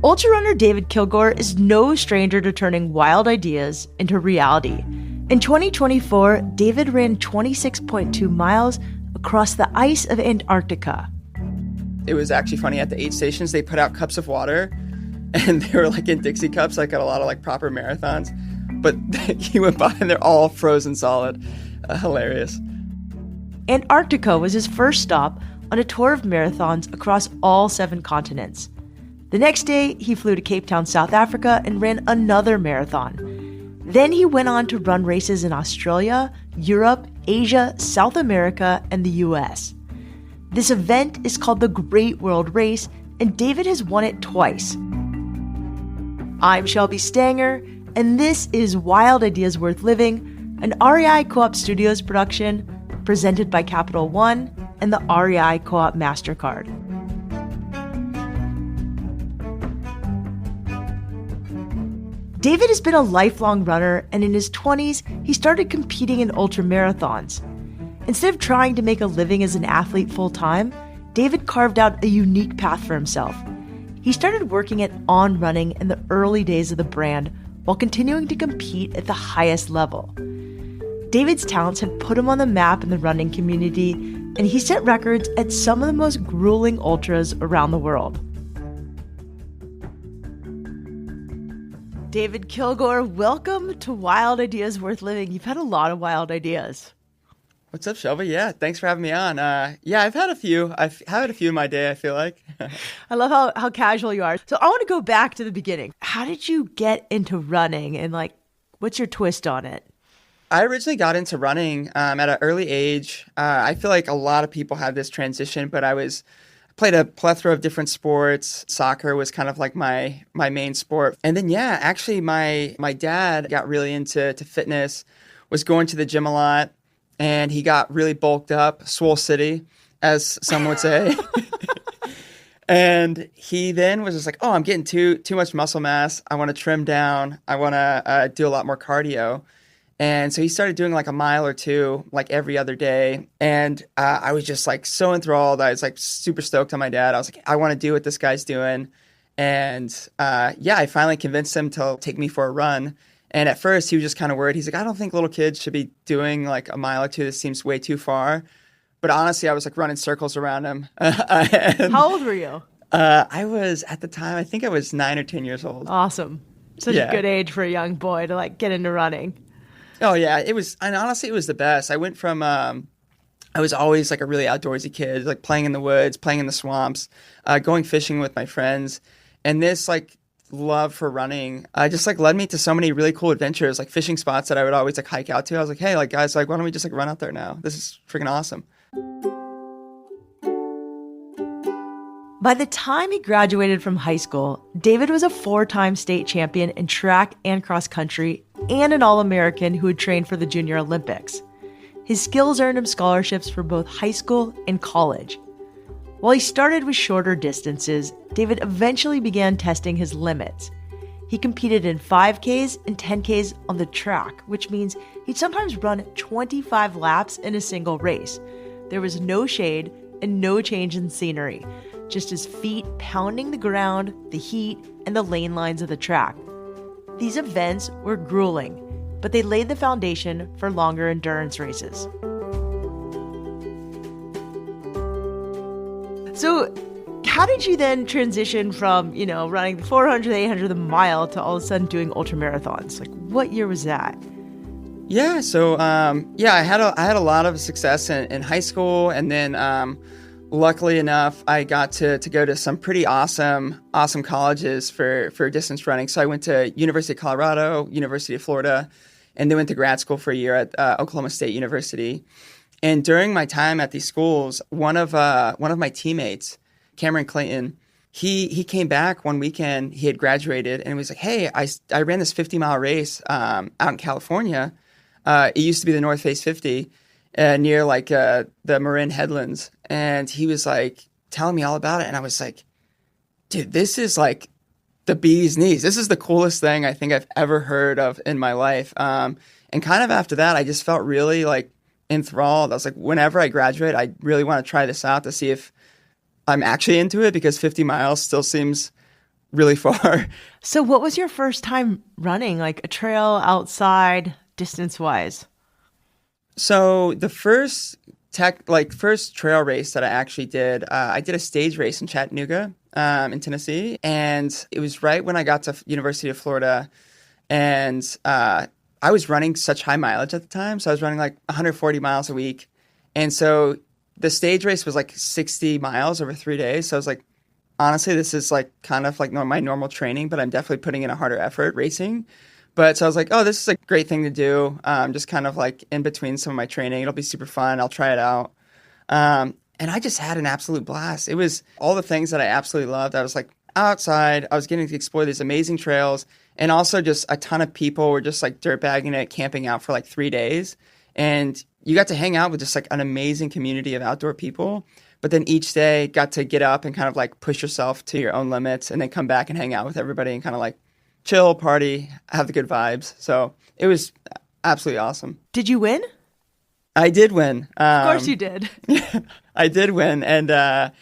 Ultra runner David Kilgore is no stranger to turning wild ideas into reality. In 2024, David ran 26.2 miles across the ice of Antarctica. It was actually funny, at the aid stations, they put out cups of water, and they were like in Dixie cups, like at a lot of like proper marathons. But he went by and they're all frozen solid. Hilarious. Antarctica was his first stop on a tour of marathons across all 7 continents. The next day, he flew to Cape Town, South Africa, and ran another marathon. Then he went on to run races in Australia, Europe, Asia, South America, and the US. This event is called the Great World Race, and David has won it twice. I'm Shelby Stanger, and this is Wild Ideas Worth Living, an REI Co-op Studios production presented by Capital One and the REI Co-op MasterCard. David has been a lifelong runner, and in his 20s, he started competing in ultramarathons. Instead of trying to make a living as an athlete full-time, David carved out a unique path for himself. He started working at On Running in the early days of the brand while continuing to compete at the highest level. David's talents had put him on the map in the running community, and he set records at some of the most grueling ultras around the world. David Kilgore, welcome to Wild Ideas Worth Living. You've had a lot of wild ideas. What's up, Shelby? Yeah, thanks for having me on. I've had a few. I've had a few in my day, I feel like. I love how casual you are. So I want to go back to the beginning. How did you get into running, and what's your twist on it? I originally got into running at an early age. I feel like a lot of people had this transition, but I played a plethora of different sports. Soccer was kind of like my main sport. And then, actually my dad got really into fitness, was going to the gym a lot, and he got really bulked up, swole city, as some would say. And he then was just like, oh, I'm getting too much muscle mass. I want to trim down. I want to do a lot more cardio. And so he started doing like a mile or two, like every other day. And I was just like so enthralled. I was like super stoked on my dad. I was like, I want to do what this guy's doing. And I finally convinced him to take me for a run. And at first he was just kind of worried. He's like, I don't think little kids should be doing like a mile or two. This seems way too far. But honestly, I was like running circles around him. How old were you? I was, at the time, I think I was 9 or 10 years old. Awesome. Such a good age for a young boy to get into running. Oh, yeah. It was, and honestly, it was the best. I went from, I was always like a really outdoorsy kid, like playing in the woods, playing in the swamps, going fishing with my friends. And this love for running just led me to so many really cool adventures, like fishing spots that I would always hike out to. I was like, hey, guys, why don't we just run out there now? This is freaking awesome. By the time he graduated from high school, David was a 4-time state champion in track and cross country and an All-American who had trained for the Junior Olympics. His skills earned him scholarships for both high school and college. While he started with shorter distances, David eventually began testing his limits. He competed in 5Ks and 10Ks on the track, which means he'd sometimes run 25 laps in a single race. There was no shade and no change in scenery, just his feet pounding the ground, the heat, and the lane lines of the track. These events were grueling, but they laid the foundation for longer endurance races. So how did you then transition from, running the 400, the 800, the mile to all of a sudden doing ultramarathons? What year was that? Yeah, so I had a lot of success in high school, and then luckily enough, I got to go to some pretty awesome colleges for distance running. So I went to University of Colorado, University of Florida, and then went to grad school for a year at Oklahoma State University. And during my time at these schools, one of my teammates, Cameron Clayton, he came back one weekend. He had graduated, and he was like, "Hey, I ran this 50-mile race out in California. It used to be the North Face 50 near the Marin Headlands." And he was telling me all about it, and I was like, "Dude, this is the bee's knees. This is the coolest thing I think I've ever heard of in my life." And kind of after that, I just felt really enthralled. I was like, whenever I graduate, I really want to try this out to see if I'm actually into it, because 50 miles still seems really far. So what was your first time running, like a trail outside, distance-wise? So the first trail race that I actually did, I did a stage race in Chattanooga, in Tennessee, and it was right when I got to University of Florida, and I was running such high mileage at the time, so I was running like 140 miles a week, and so the stage race was like 60 miles over 3 days. So I was like, honestly, this is like kind of like my normal training, but I'm definitely putting in a harder effort racing. But so I was like, oh, this is a great thing to do. Just kind of like in between some of my training. It'll be super fun. I'll try it out. And I just had an absolute blast. It was all the things that I absolutely loved. I was like outside. I was getting to explore these amazing trails. And also just a ton of people were just like dirtbagging it, camping out for like 3 days. And you got to hang out with just like an amazing community of outdoor people. But then each day got to get up and kind of like push yourself to your own limits and then come back and hang out with everybody and kind of like chill, party, have the good vibes. So it was absolutely awesome. Did you win? I did win. Of course you did. I did win. And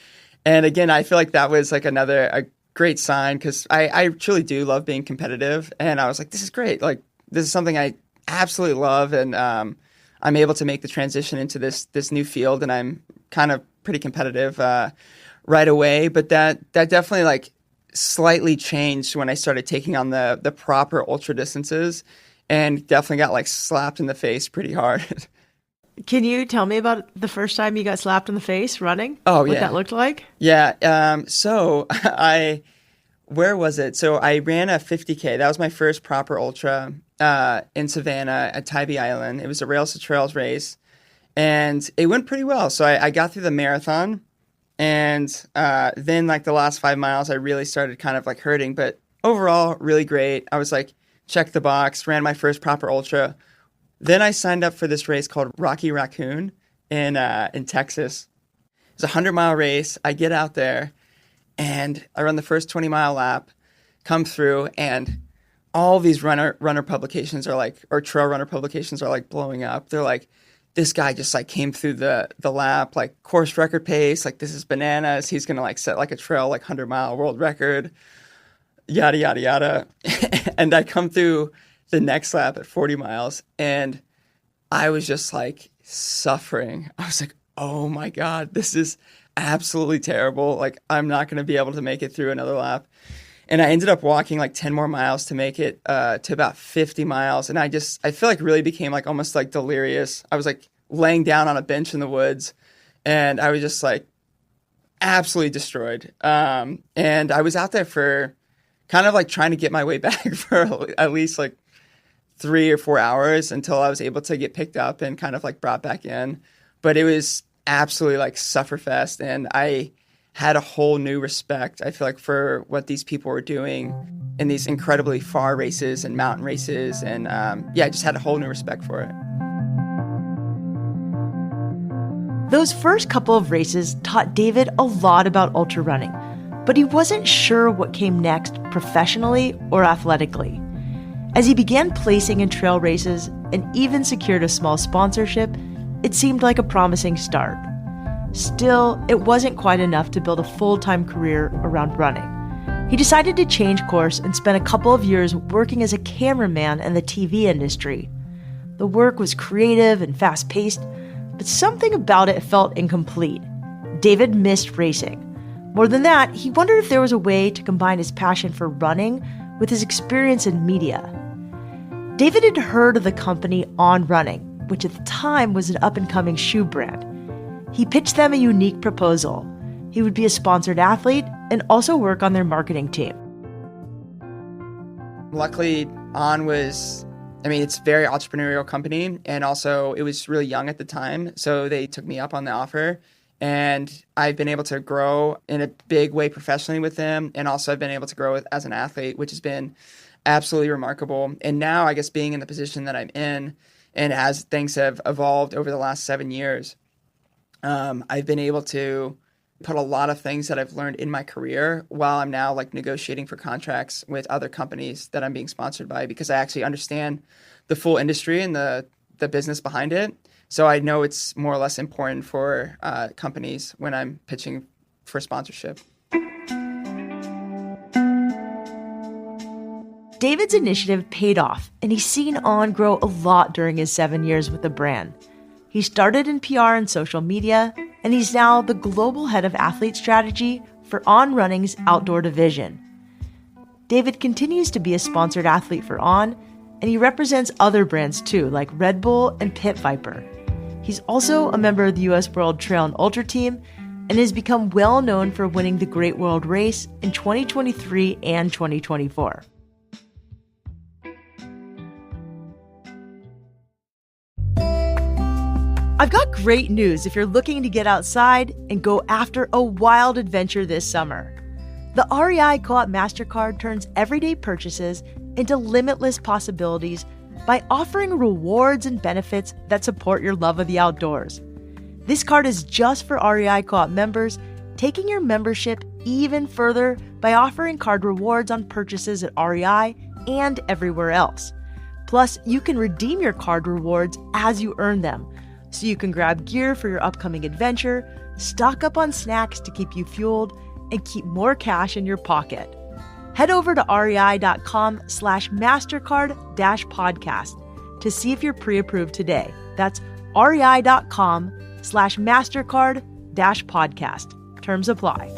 again, I feel like that was like a great sign because I truly do love being competitive. And I was like, this is great. Like, this is something I absolutely love. And I'm able to make the transition into this new field. And I'm kind of pretty competitive right away. But that definitely like slightly changed when I started taking on the proper ultra distances and definitely got like slapped in the face pretty hard. Can you tell me about the first time you got slapped in the face running? Oh, what that looked like? Yeah. So where was it? So I ran a 50K. That was my first proper ultra in Savannah at Tybee Island. It was a Rails to Trails race and it went pretty well. So I got through the marathon and then like the last 5 miles, I really started kind of like hurting, but overall really great. I was like, check the box, ran my first proper ultra. Then I signed up for this race called Rocky Raccoon in Texas. It's a 100-mile race. I get out there, and I run the first 20-mile lap, come through, and all these runner publications are like, or trail runner publications are like blowing up. They're like, this guy just like came through the lap, like course record pace, like this is bananas. He's gonna like set like a trail like 100-mile world record, yada yada yada. And I come through the next lap at 40 miles and I was just like suffering. I was like, oh my God, this is absolutely terrible. Like I'm not going to be able to make it through another lap. And I ended up walking like 10 more miles to make it to about 50 miles. And I feel like really became like almost like delirious. I was like laying down on a bench in the woods and I was just like absolutely destroyed. And I was out there for kind of like trying to get my way back for at least like 3 or 4 hours until I was able to get picked up and kind of like brought back in. But it was absolutely like sufferfest. And I had a whole new respect, I feel like, for what these people were doing in these incredibly far races and mountain races. And I just had a whole new respect for it. Those first couple of races taught David a lot about ultra running, but he wasn't sure what came next professionally or athletically. As he began placing in trail races and even secured a small sponsorship, it seemed like a promising start. Still, it wasn't quite enough to build a full-time career around running. He decided to change course and spent a couple of years working as a cameraman in the TV industry. The work was creative and fast-paced, but something about it felt incomplete. David missed racing. More than that, he wondered if there was a way to combine his passion for running with his experience in media. David had heard of the company On Running, which at the time was an up-and-coming shoe brand. He pitched them a unique proposal. He would be a sponsored athlete and also work on their marketing team. Luckily, it's a very entrepreneurial company, and also it was really young at the time, so they took me up on the offer. And I've been able to grow in a big way professionally with them. And also I've been able to grow as an athlete, which has been absolutely remarkable. And now I guess being in the position that I'm in and as things have evolved over the last 7 years, I've been able to put a lot of things that I've learned in my career while I'm now like negotiating for contracts with other companies that I'm being sponsored by, because I actually understand the full industry and the business behind it. So I know it's more or less important for companies when I'm pitching for sponsorship. David's initiative paid off, and he's seen On grow a lot during his 7 years with the brand. He started in PR and social media, and he's now the global head of athlete strategy for On Running's outdoor division. David continues to be a sponsored athlete for On, and he represents other brands too, like Red Bull and Pit Viper. He's also a member of the U.S. World Trail and Ultra Team, and has become well known for winning the Great World Race in 2023 and 2024. I've got great news if you're looking to get outside and go after a wild adventure this summer. The REI Co-op MasterCard turns everyday purchases into limitless possibilities by offering rewards and benefits that support your love of the outdoors. This card is just for REI Co-op members, taking your membership even further by offering card rewards on purchases at REI and everywhere else. Plus, you can redeem your card rewards as you earn them, so you can grab gear for your upcoming adventure, stock up on snacks to keep you fueled, and keep more cash in your pocket. Head over to rei.com/mastercard-podcast to see if you're pre-approved today. That's rei.com/mastercard-podcast. Terms apply.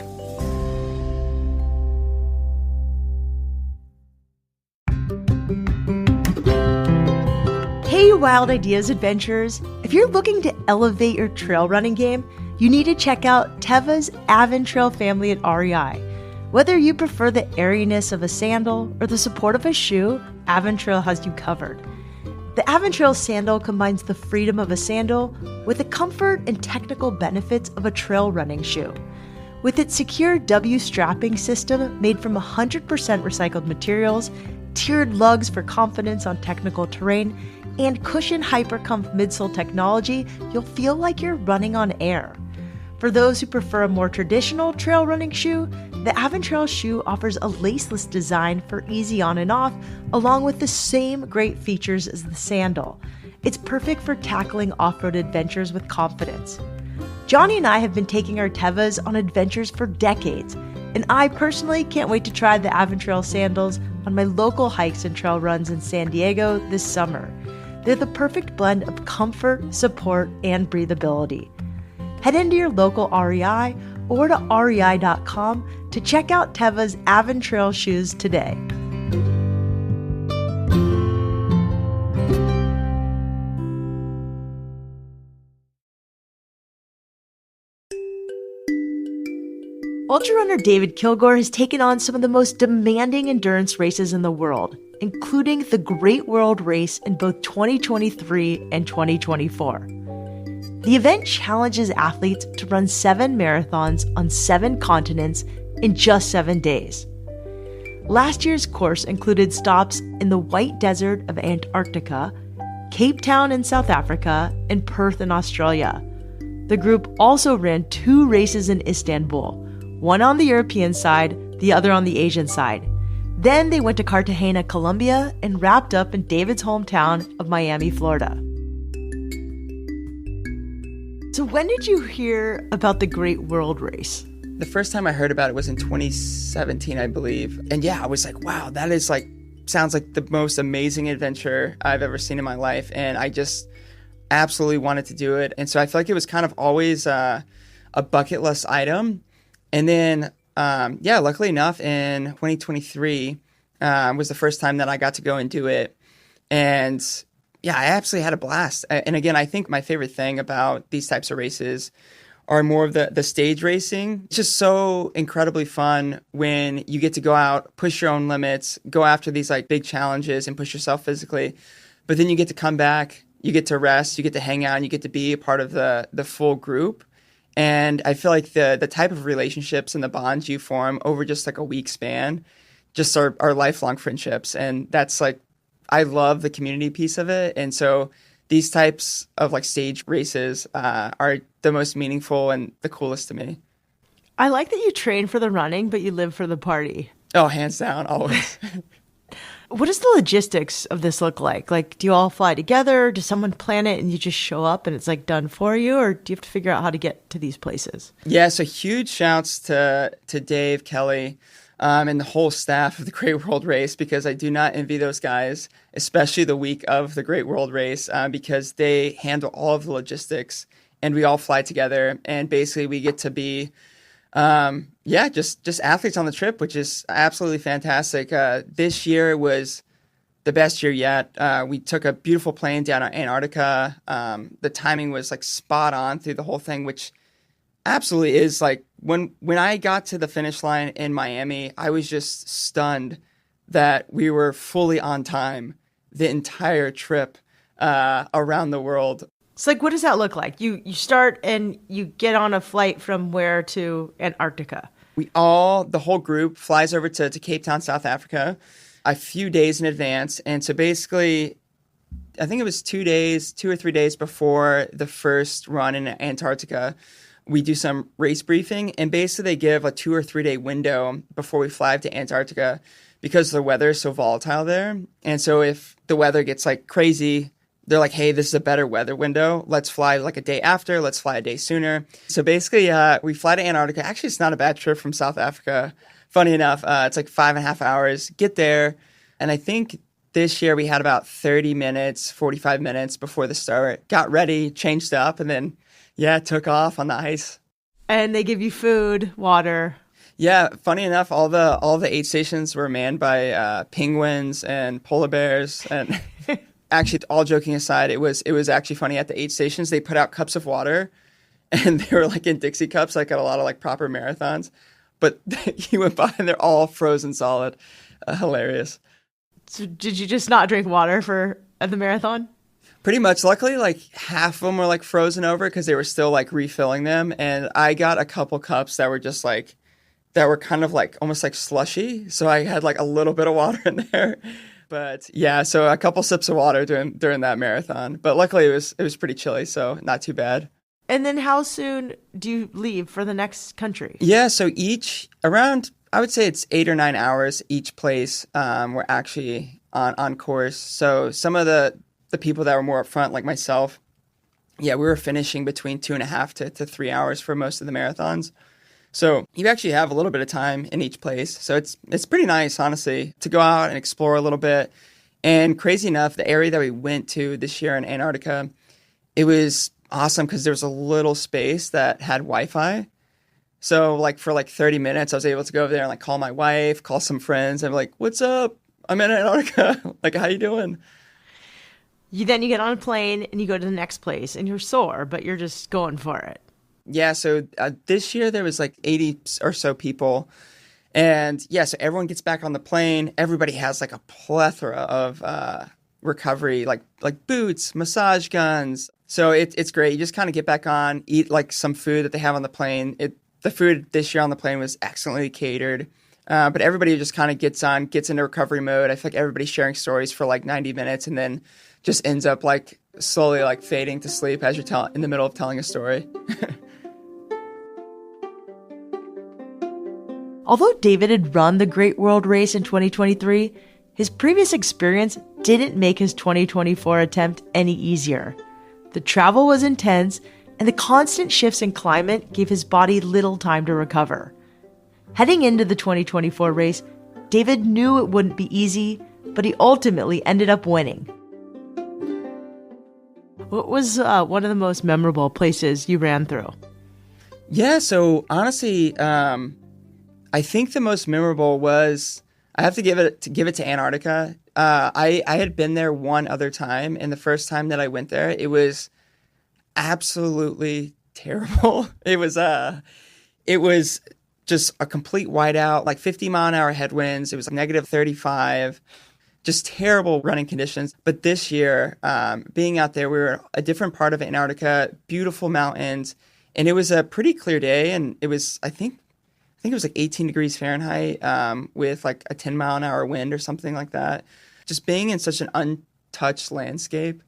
Hey, Wild Ideas Adventurers! If you're looking to elevate your trail running game, you need to check out Teva's Aventrail family at REI. Whether you prefer the airiness of a sandal or the support of a shoe, Aventrail has you covered. The Aventrail sandal combines the freedom of a sandal with the comfort and technical benefits of a trail running shoe. With its secure W strapping system made from 100% recycled materials, tiered lugs for confidence on technical terrain, and cushion hypercomf midsole technology, you'll feel like you're running on air. For those who prefer a more traditional trail running shoe, the Aventrail shoe offers a laceless design for easy on and off, along with the same great features as the sandal. It's perfect for tackling off-road adventures with confidence. Johnny and I have been taking our Tevas on adventures for decades, and I personally can't wait to try the Aventrail sandals on my local hikes and trail runs in San Diego this summer. They're the perfect blend of comfort, support, and breathability. Head into your local REI or to rei.com to check out Teva's Aventrail shoes today. Ultra runner David Kilgore has taken on some of the most demanding endurance races in the world, including the Great World Race in both 2023 and 2024. The event challenges athletes to run 7 marathons on 7 continents in just 7 days. Last year's course included stops in the White Desert of Antarctica, Cape Town in South Africa, and Perth in Australia. The group also ran 2 races in Istanbul, one on the European side, the other on the Asian side. Then they went to Cartagena, Colombia, and wrapped up in David's hometown of Miami, Florida. So when did you hear about the Great World Race? The first time I heard about it was in 2017, I believe. And yeah, I was like, wow, that is like, sounds like the most amazing adventure I've ever seen in my life. And I just absolutely wanted to do it. And so I feel like it was kind of always a bucket list item. And then, luckily enough, in 2023 was the first time that I got to go and do it. And yeah, I absolutely had a blast. And again, I think my favorite thing about these types of races are more of the stage racing. It's just so incredibly fun when you get to go out, push your own limits, go after these like big challenges and push yourself physically. But then you get to come back, you get to rest, you get to hang out, and you get to be a part of the full group. And I feel like the type of relationships and the bonds you form over just like a week span just are lifelong friendships. And that's like, I love the community piece of it. And so these types of like stage races are the most meaningful and the coolest to me. I like that you train for the running, but you live for the party. Oh, hands down, always. What does the logistics of this look like? Like, do you all fly together? Does someone plan it and you just show up and it's like done for you? Or do you have to figure out how to get to these places? Yeah, so huge shouts to Dave, Kelly, and the whole staff of the Great World Race, because I do not envy those guys, especially the week of the Great World Race, because they handle all of the logistics and we all fly together. And basically we get to be, just athletes on the trip, which is absolutely fantastic. This year was the best year yet. We took a beautiful plane down to Antarctica. The timing was like spot on through the whole thing, which absolutely is like when I got to the finish line in Miami, I was just stunned that we were fully on time the entire trip around the world. It's like, what does that look like? You start and you get on a flight from where to Antarctica? The whole group flies over to Cape Town, South Africa, a few days in advance. And so basically, I think it was 2 or 3 days before the first run in Antarctica, we do some race briefing, and basically they give a 2 or 3 day window before we fly to Antarctica because the weather is so volatile there. And so if the weather gets like crazy, they're like, hey, this is a better weather window. Let's fly like a day after. Let's fly a day sooner. So basically, we fly to Antarctica. Actually, it's not a bad trip from South Africa. Funny enough, it's like 5.5 hours. Get there. And I think this year we had about 30 minutes, 45 minutes before the start. Got ready, changed up, and then took off on the ice. And they give you food, water. Yeah, funny enough, all the aid stations were manned by penguins and polar bears. And actually, all joking aside, it was actually funny. At the aid stations, they put out cups of water, and they were like in Dixie cups, like at a lot of like proper marathons. But you went by, and they're all frozen solid. Hilarious. So did you just not drink water at the marathon? Pretty much. Luckily, like half of them were like frozen over because they were still like refilling them. And I got a couple cups that were just like, that were kind of like almost like slushy. So I had like a little bit of water in there. But yeah, so a couple sips of water during that marathon. But luckily it was pretty chilly, so not too bad. And then how soon do you leave for the next country? Yeah, so I would say it's 8 or 9 hours each place. We're actually on course. So some of the people that were more up front, like myself, we were finishing between 2.5 to 3 hours for most of the marathons. So you actually have a little bit of time in each place. So it's pretty nice, honestly, to go out and explore a little bit. And crazy enough, the area that we went to this year in Antarctica, it was awesome because there was a little space that had Wi-Fi. So like for like 30 minutes, I was able to go over there and like call my wife, call some friends, and be like, "What's up? I'm in Antarctica. Like, how you doing?" Then you get on a plane and you go to the next place, and you're sore, but you're just going for it. Yeah, so this year there was like 80 or so people. And so everyone gets back on the plane. Everybody has like a plethora of recovery, like boots, massage guns. So it's great. You just kind of get back on, eat like some food that they have on the plane. The food this year on the plane was excellently catered. But everybody just kind of gets into recovery mode. I feel like everybody's sharing stories for like 90 minutes and then just ends up like slowly like fading to sleep as you're in the middle of telling a story. Although David had run the Great World Race in 2023, his previous experience didn't make his 2024 attempt any easier. The travel was intense, and the constant shifts in climate gave his body little time to recover. Heading into the 2024 race, David knew it wouldn't be easy, but he ultimately ended up winning. What was one of the most memorable places you ran through? Yeah, so honestly, I think the most memorable was, I have to give it to Antarctica. I had been there one other time, and the first time that I went there, it was absolutely terrible. It was just a complete whiteout, like 50-mile-an-hour headwinds. It was like negative 35, just terrible running conditions. But this year, being out there, we were a different part of Antarctica, beautiful mountains, and it was a pretty clear day, and it was, I think it was like 18 degrees Fahrenheit with like a 10-mile-an-hour wind or something like that. Just being in such an untouched landscape,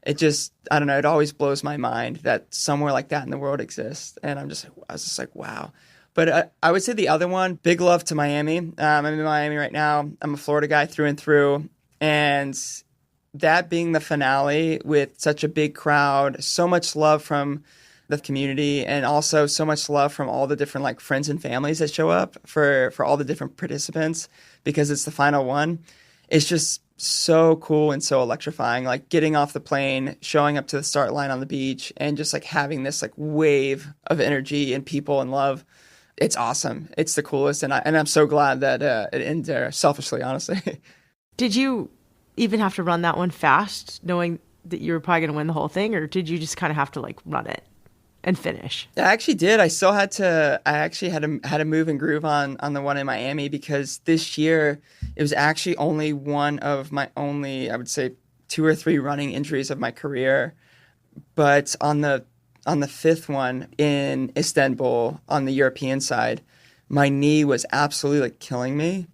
I don't know, it always blows my mind that somewhere like that in the world exists. And I was just like, wow. But I would say the other one, big love to Miami. I'm in Miami right now. I'm a Florida guy through and through. And that being the finale with such a big crowd, so much love from the community, and also so much love from all the different like friends and families that show up for all the different participants, because it's the final one. It's just so cool and so electrifying, like getting off the plane, showing up to the start line on the beach, and just like having this like wave of energy and people and love. It's awesome. It's the coolest. And I'm so glad that it ended there, selfishly, honestly. Did you even have to run that one fast, knowing that you were probably going to win the whole thing, or did you just kind of have to like run it and finish? I actually did. I actually had to move and groove on the one in Miami, because this year it was actually only one of my only, I would say, 2 or 3 running injuries of my career. But on the fifth one in Istanbul on the European side, my knee was absolutely like killing me.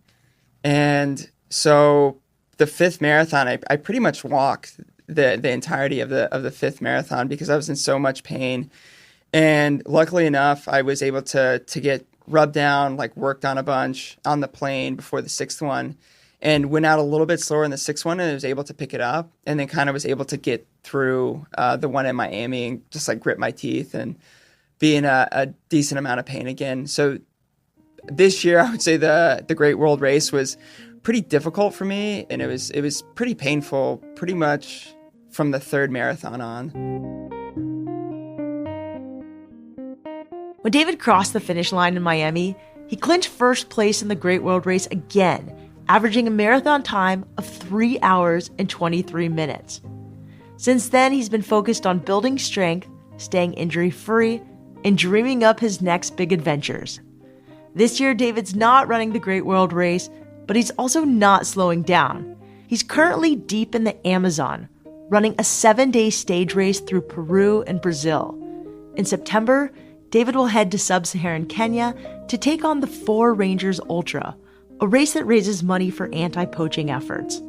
And so the fifth marathon, I pretty much walked the entirety of the fifth marathon because I was in so much pain. And luckily enough, I was able to get rubbed down, like worked on a bunch on the plane before the sixth one, and went out a little bit slower in the sixth one, and I was able to pick it up, and then kind of was able to get through the one in Miami and just like grit my teeth and be in a decent amount of pain again. So this year, I would say the Great World Race was pretty difficult for me, and it was pretty painful pretty much from the third marathon on. When David crossed the finish line in Miami, he clinched first place in the Great World Race again, averaging a marathon time of 3 hours and 23 minutes. Since then, he's been focused on building strength, staying injury-free, and dreaming up his next big adventures. This year, David's not running the Great World Race, but he's also not slowing down. He's currently deep in the Amazon, running a 7-day stage race through Peru and Brazil. In September, David will head to sub-Saharan Kenya to take on the 4 Rangers Ultra, a race that raises money for anti-poaching efforts.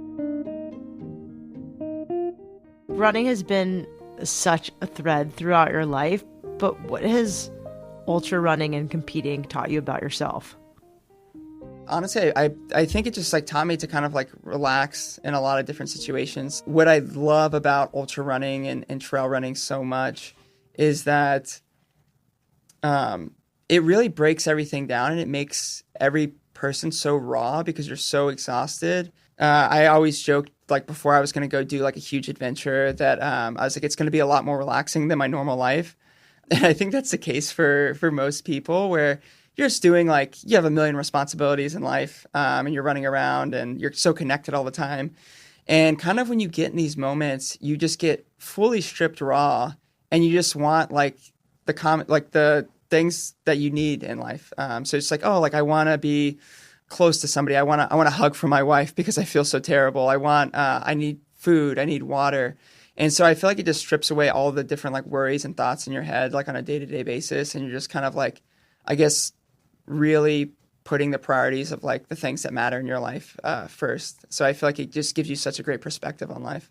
Running has been such a thread throughout your life, but what has ultra running and competing taught you about yourself? Honestly, I think it just like taught me to kind of like relax in a lot of different situations. What I love about ultra running and trail running so much is that it really breaks everything down, and it makes every person so raw because you're so exhausted. I always joked, like before I was going to go do like a huge adventure, that I was like, it's going to be a lot more relaxing than my normal life. And I think that's the case for most people, where you're just doing like, you have a million responsibilities in life, and you're running around and you're so connected all the time. And kind of when you get in these moments, you just get fully stripped raw, and you just want like the things that you need in life. So it's like, oh, like I want to be close to somebody. I want to hug from my wife because I feel so terrible. I need food. I need water. And so I feel like it just strips away all the different like worries and thoughts in your head, like on a day-to-day basis. And you're just kind of like, I guess, really putting the priorities of like the things that matter in your life first. So I feel like it just gives you such a great perspective on life.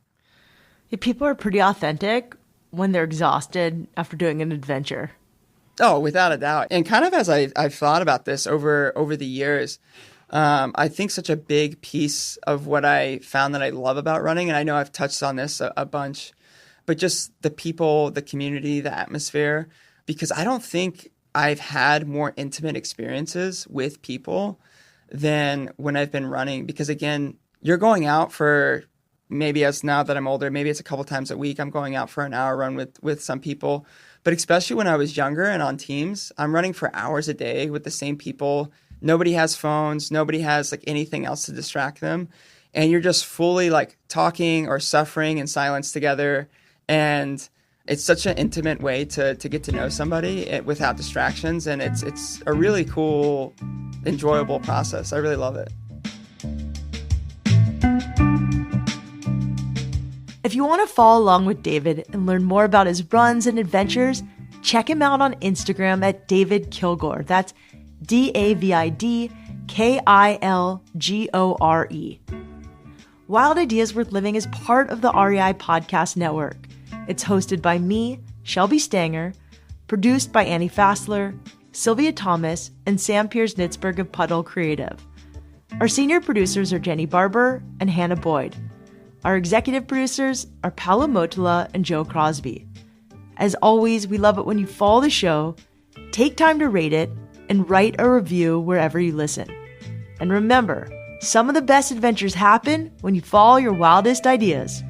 Yeah, people are pretty authentic when they're exhausted after doing an adventure. Oh, without a doubt. And kind of as I've thought about this over the years, I think such a big piece of what I found that I love about running, and I know I've touched on this a bunch, but just the people, the community, the atmosphere, because I don't think I've had more intimate experiences with people than when I've been running. Because again, you're going out for, maybe as now that I'm older, maybe it's a couple times a week, I'm going out for an hour run with some people. But especially when I was younger and on teams, I'm running for hours a day with the same people. Nobody has phones. Nobody has like anything else to distract them. And you're just fully like talking or suffering in silence together. And it's such an intimate way to get to know somebody without distractions. And it's a really cool, enjoyable process. I really love it. If you want to follow along with David and learn more about his runs and adventures, check him out on Instagram at David Kilgore. That's DavidKilgore. Wild Ideas Worth Living is part of the REI Podcast Network. It's hosted by me, Shelby Stanger, produced by Annie Fassler, Sylvia Thomas, and Sam Piers-Nitzberg of Puddle Creative. Our senior producers are Jenny Barber and Hannah Boyd. Our executive producers are Paolo Motola and Joe Crosby. As always, we love it when you follow the show, take time to rate it, and write a review wherever you listen. And remember, some of the best adventures happen when you follow your wildest ideas.